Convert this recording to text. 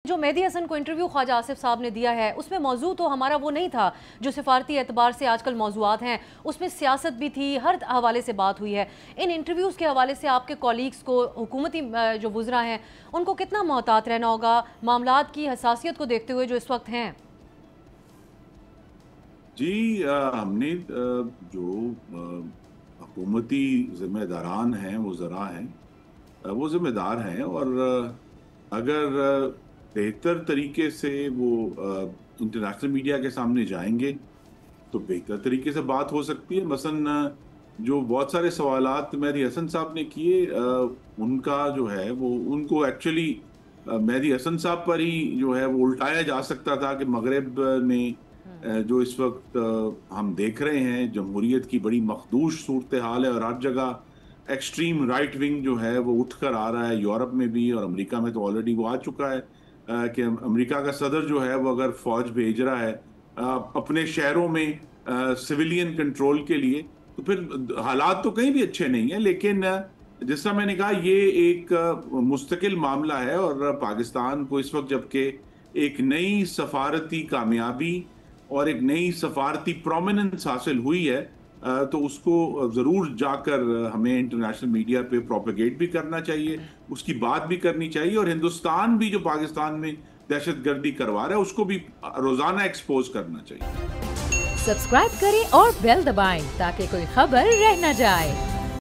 जो मेहदी हसन को इंटरव्यू ख्वाजा आसिफ साहब ने दिया है उसमें मौजू तो हमारा वो नहीं था जो सिफारती एतबार से आजकल मौजूआत हैं, उसमें सियासत भी थी, हर हवाले से बात हुई है। इन इंटरव्यूज़ के हवाले से आपके कॉलीग्स को, हुकूमती जो वुज़रा हैं, उनको कितना मोहतात रहना होगा मामलात की हसासियत को देखते हुए जो इस वक्त हैं? जी, हमने जो हुकूमती जिम्मेदारान हैं, वुज़रा हैं, वो जिम्मेदार हैं और अगर बेहतर तरीके से वो इंटरनेशनल मीडिया के सामने जाएंगे तो बेहतर तरीके से बात हो सकती है। मसलन जो बहुत सारे सवालात मेहदी हसन साहब ने किए, उनका जो है वो उनको एक्चुअली मेहदी हसन साहब पर ही जो है वो उल्टाया जा सकता था कि मगरब में जो इस वक्त हम देख रहे हैं, जमहूरियत की बड़ी मखदूश सूरत हाल है और हर जगह एक्सट्रीम राइट विंग जो है वो उठ कर आ रहा है, यूरोप में भी और अमेरिका में तो ऑलरेडी वो आ चुका है। कि अमेरिका का सदर जो है वो अगर फौज भेज रहा है अपने शहरों में सिविलियन कंट्रोल के लिए, तो फिर हालात तो कहीं भी अच्छे नहीं है। लेकिन जिस तरह मैंने कहा, ये एक मुस्तकिल मामला है और पाकिस्तान को इस वक्त जबकि एक नई सफारती कामयाबी और एक नई सफारती प्रोमिनेंस हासिल हुई है, तो उसको ज़रूर जाकर हमें इंटरनेशनल मीडिया पे प्रोपेगेट भी करना चाहिए, उसकी बात भी करनी चाहिए और हिंदुस्तान भी जो पाकिस्तान में दहशतगर्दी करवा रहा है उसको भी रोज़ाना एक्सपोज करना चाहिए। सब्सक्राइब करें और बेल दबाएं ताकि कोई खबर रह न जाए।